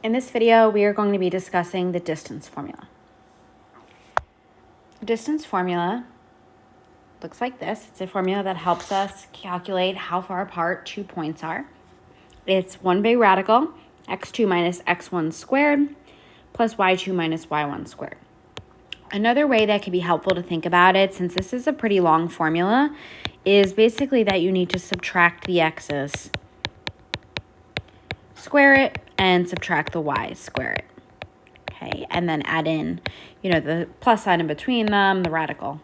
In this video, we are going to be discussing the distance formula. Distance formula looks like this. It's a formula that helps us calculate how far apart 2 points are. It's one big radical, x2 minus x1 squared plus y2 minus y1 squared. Another way that could be helpful to think about it, since this is a pretty long formula, is basically that you need to subtract the x's, square it, and subtract the y's, square it. Okay, and then add in, the plus sign in between them, the radical.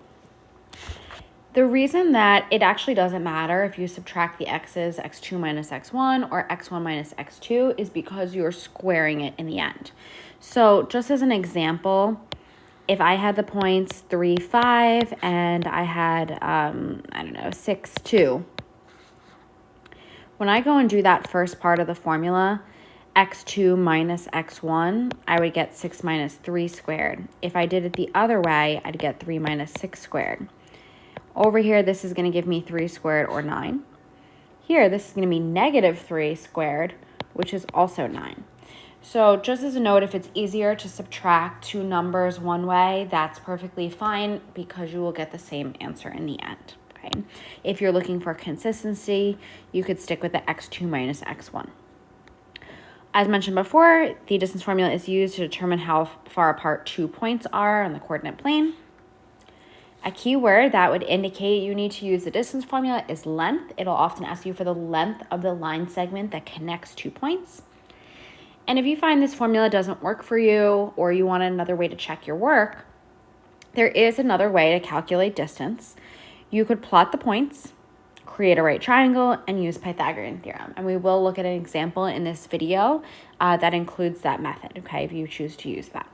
The reason that it actually doesn't matter if you subtract the x's, x2 minus x1 or x1 minus x2, is because you're squaring it in the end. So just as an example, if I had the points 3, 5, and I had, 6, 2, when I go and do that first part of the formula, x2 minus x1, I would get 6 minus 3 squared. If I did it the other way, I'd get 3 minus 6 squared. Over here, this is going to give me 3 squared, or 9. Here, this is going to be negative 3 squared, which is also 9. So just as a note, if it's easier to subtract two numbers one way, that's perfectly fine because you will get the same answer in the end. Okay? If you're looking for consistency, you could stick with the x2 minus x1. As mentioned before, the distance formula is used to determine how far apart 2 points are on the coordinate plane. A key word that would indicate you need to use the distance formula is length. It'll often ask you for the length of the line segment that connects 2 points. And if you find this formula doesn't work for you, or you want another way to check your work, there is another way to calculate distance. You could plot the points, create a right triangle, and use Pythagorean Theorem. And we will look at an example in this video that includes that method, okay, if you choose to use that.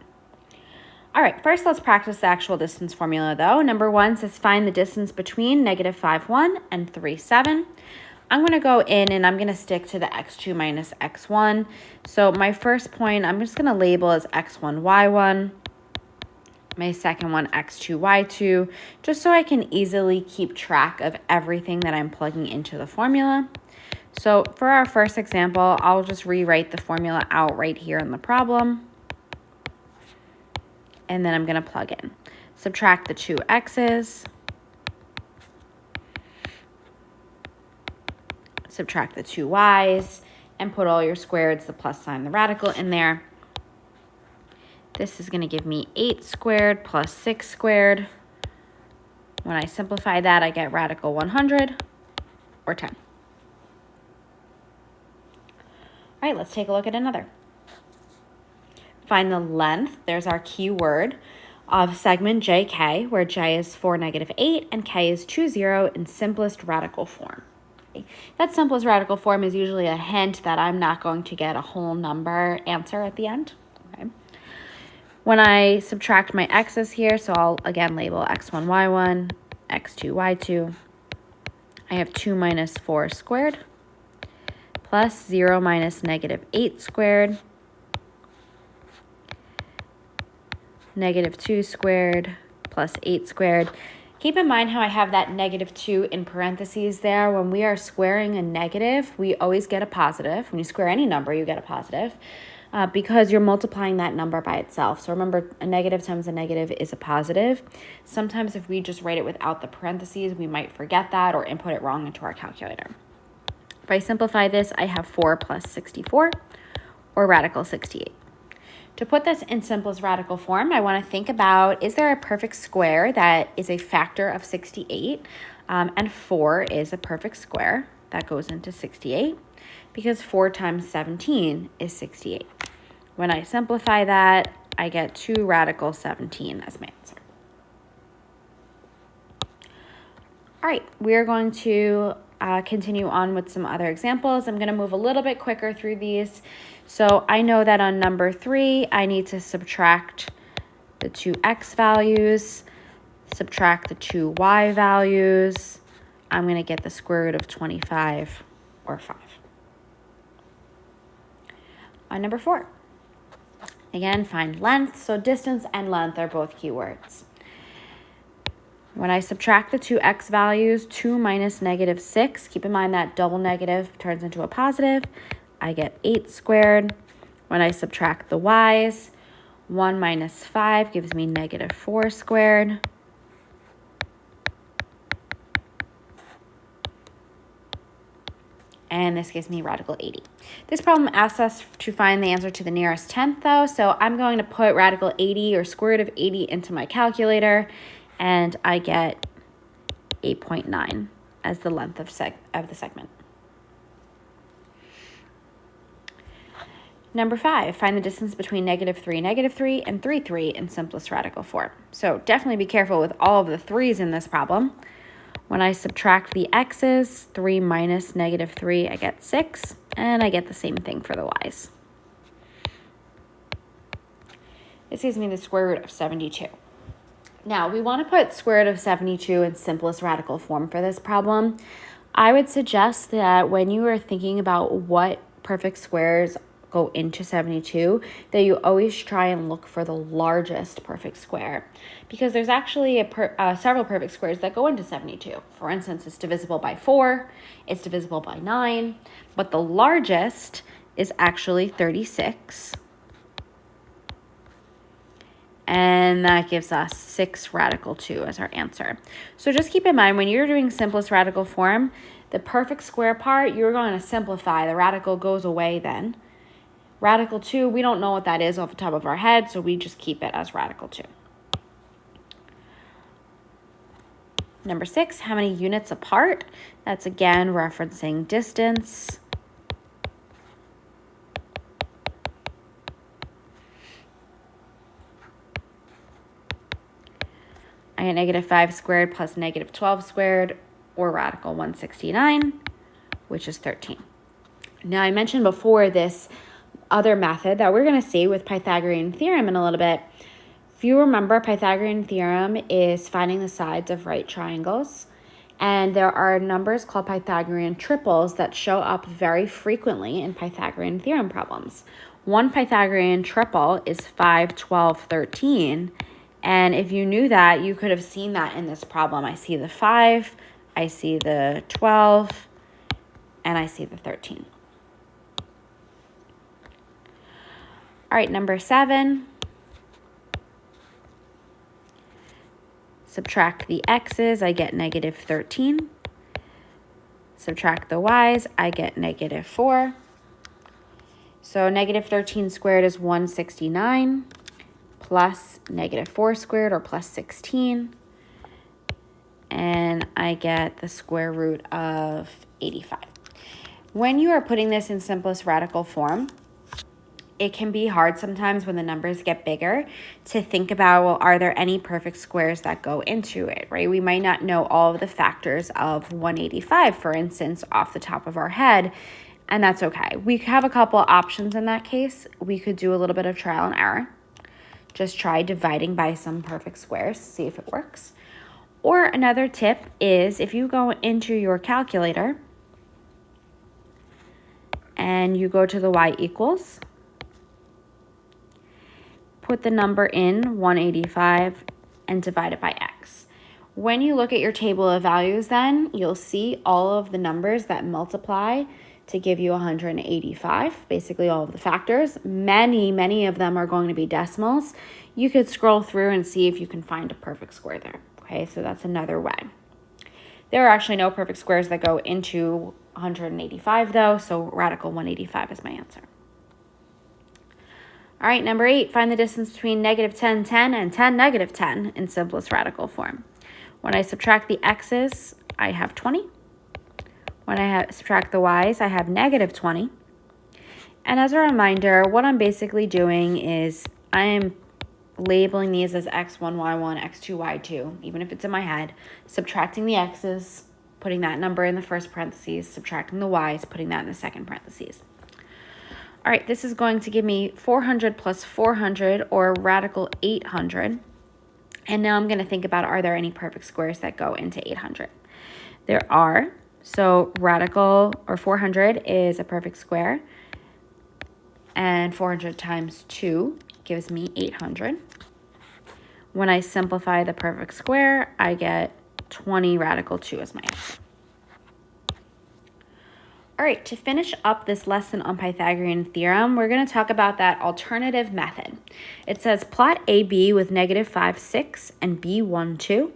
All right, first let's practice the actual distance formula though. Number 1 says find the distance between negative 5, 1 and 3, 7. I'm going to go in and I'm going to stick to the x2 minus x1. So my first point, I'm just going to label as x1, y1. My second one, x2, y2, just so I can easily keep track of everything that I'm plugging into the formula. So for our first example, I'll just rewrite the formula out right here in the problem. And then I'm going to plug in. Subtract the two x's. Subtract the two y's. And put all your squareds, the plus sign, the radical in there. This is going to give me 8 squared plus 6 squared. When I simplify that, I get radical 100, or 10. All right, let's take a look at another. Find the length, there's our key word, of segment JK, where J is 4, negative 8, and K is 2, 0 in simplest radical form. Okay. That simplest radical form is usually a hint that I'm not going to get a whole number answer at the end. Okay. When I subtract my x's here, so I'll again label x1, y1, x2, y2, I have 2 minus 4 squared plus 0 minus negative 8 squared, negative 2 squared plus 8 squared. Keep in mind how I have that negative 2 in parentheses there. When we are squaring a negative, we always get a positive. When you square any number, you get a positive because you're multiplying that number by itself. So remember, a negative times a negative is a positive. Sometimes if we just write it without the parentheses, we might forget that or input it wrong into our calculator. If I simplify this, I have 4 plus 64, or radical 68. To put this in simplest radical form, I want to think about, is there a perfect square that is a factor of 68? And 4 is a perfect square that goes into 68 because 4 times 17 is 68. When I simplify that, I get 2 radical 17 as my answer. All right, we're going to continue on with some other examples. I'm going to move a little bit quicker through these. So I know that on number 3, I need to subtract the two x values, subtract the two y values. I'm going to get the square root of 25, or 5. On number 4, again, find length. So distance and length are both keywords. When I subtract the two x values, 2 minus negative 6, keep in mind that double negative turns into a positive. I get 8 squared. When I subtract the y's, 1 minus 5 gives me negative 4 squared. And this gives me radical 80. This problem asks us to find the answer to the nearest tenth, though, so I'm going to put radical 80 or square root of 80 into my calculator, and I get 8.9 as the length of the segment. Number 5, find the distance between -3, and 3 in simplest radical form. So definitely be careful with all of the 3's in this problem. When I subtract the x's, 3 minus -3, I get 6, and I get the same thing for the y's. This gives me the square root of 72. Now, we want to put square root of 72 in simplest radical form for this problem. I would suggest that when you are thinking about what perfect squares go into 72, that you always try and look for the largest perfect square, because there's actually several perfect squares that go into 72. For instance, it's divisible by 4, it's divisible by 9, but the largest is actually 36. And that gives us 6 radical 2 as our answer. So just keep in mind, when you're doing simplest radical form, the perfect square part, you're going to simplify. The radical goes away then. Radical 2, we don't know what that is off the top of our head, so we just keep it as radical 2. Number 6, how many units apart? That's again referencing distance. I get -5 squared plus -12 squared, or radical 169, which is 13. Now, I mentioned before this other method that we're going to see with Pythagorean theorem in a little bit. If you remember, Pythagorean theorem is finding the sides of right triangles, and there are numbers called Pythagorean triples that show up very frequently in Pythagorean theorem problems. One Pythagorean triple is 5, 12, 13, and if you knew that, you could have seen that in this problem. I see the 5, I see the 12, and I see the 13. All right, number 7. Subtract the x's, I get -13. Subtract the y's, I get -4. So -13 squared is 169, plus -4 squared, or plus 16. And I get the square root of 85. When you are putting this in simplest radical form, it can be hard sometimes when the numbers get bigger to think about, well, are there any perfect squares that go into it, right? We might not know all of the factors of 185, for instance, off the top of our head, and that's okay. We have a couple options in that case. We could do a little bit of trial and error. Just try dividing by some perfect squares, see if it works. Or another tip is if you go into your calculator and you go to the y equals, put the number in 185 and divide it by x. When you look at your table of values then, you'll see all of the numbers that multiply to give you 185, basically all of the factors. Many of them are going to be decimals. You could scroll through and see if you can find a perfect square there. Okay, so that's another way. There are actually no perfect squares that go into 185 though, so radical 185 is my answer. All right, number 8, find the distance between -10, 10 and 10, -10 in simplest radical form. When I subtract the x's, I have 20. When I subtract the y's, I have -20. And as a reminder, what I'm basically doing is I am labeling these as x1, y1, x2, y2, even if it's in my head, subtracting the x's, putting that number in the first parentheses, subtracting the y's, putting that in the second parentheses. All right, this is going to give me 400 plus 400, or radical 800. And now I'm going to think about, are there any perfect squares that go into 800? There are. So radical, or 400, is a perfect square. And 400 times 2 gives me 800. When I simplify the perfect square, I get 20 radical 2 as my answer. All right, to finish up this lesson on Pythagorean theorem, we're going to talk about that alternative method. It says plot AB with -5, 6 and B 1, 2.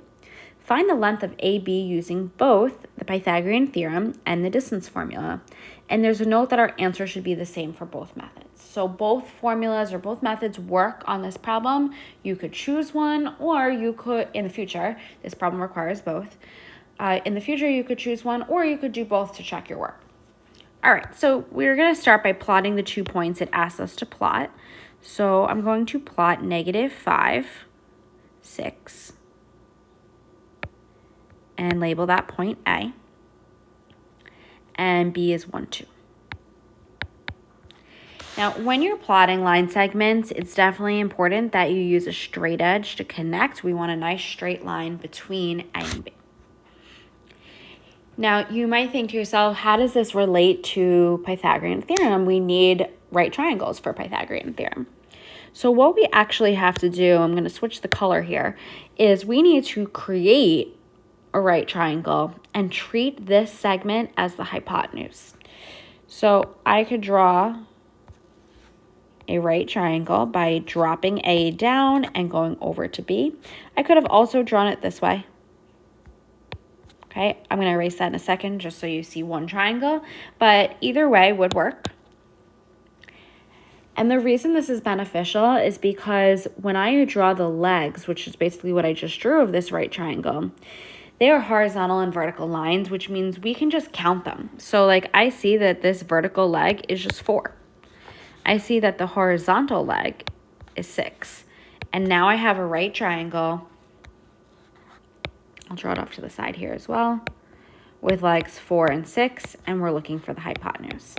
Find the length of AB using both the Pythagorean theorem and the distance formula. And there's a note that our answer should be the same for both methods. So both formulas or both methods work on this problem. You could choose one, or you could, in the future, this problem requires both. In the future, you could choose one, or you could do both to check your work. All right, so we're going to start by plotting the 2 points it asks us to plot. So I'm going to plot -5, 6, and label that point A, and B is 1, 2. Now, when you're plotting line segments, it's definitely important that you use a straight edge to connect. We want a nice straight line between A and B. Now, you might think to yourself, how does this relate to Pythagorean theorem? We need right triangles for Pythagorean theorem. So what we actually have to do, I'm going to switch the color here, is we need to create a right triangle and treat this segment as the hypotenuse. So I could draw a right triangle by dropping A down and going over to B. I could have also drawn it this way. Okay, I'm going to erase that in a second just so you see one triangle, but either way would work. And the reason this is beneficial is because when I draw the legs, which is basically what I just drew of this right triangle, they are horizontal and vertical lines, which means we can just count them. So like I see that this vertical leg is just 4. I see that the horizontal leg is 6. And now I have a right triangle. I'll draw it off to the side here as well, with legs 4 and 6, and we're looking for the hypotenuse.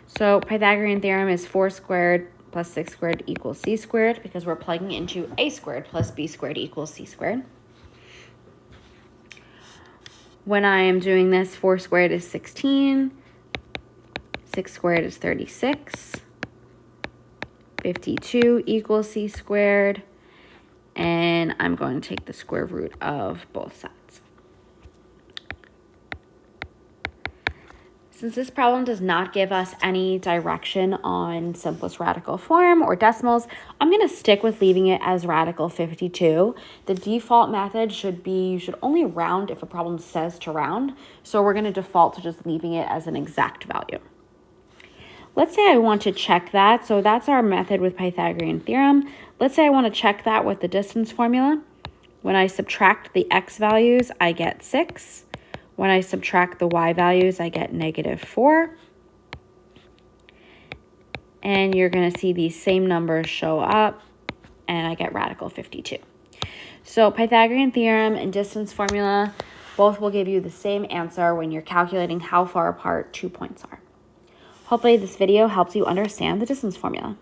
So Pythagorean theorem is 4 squared plus 6 squared equals c squared, because we're plugging into a squared plus b squared equals c squared. When I am doing this, 4 squared is 16, 6 squared is 36, 52 equals c squared, and I'm going to take the square root of both sides. Since this problem does not give us any direction on simplest radical form or decimals, I'm going to stick with leaving it as radical 52. The default method should be you should only round if a problem says to round, so we're going to default to just leaving it as an exact value. Let's say I want to check that. So that's our method with Pythagorean theorem. Let's say I want to check that with the distance formula. When I subtract the x values, I get 6. When I subtract the y values, I get -4. And you're going to see these same numbers show up, and I get radical 52. So Pythagorean theorem and distance formula both will give you the same answer when you're calculating how far apart 2 points are. Hopefully this video helps you understand the distance formula.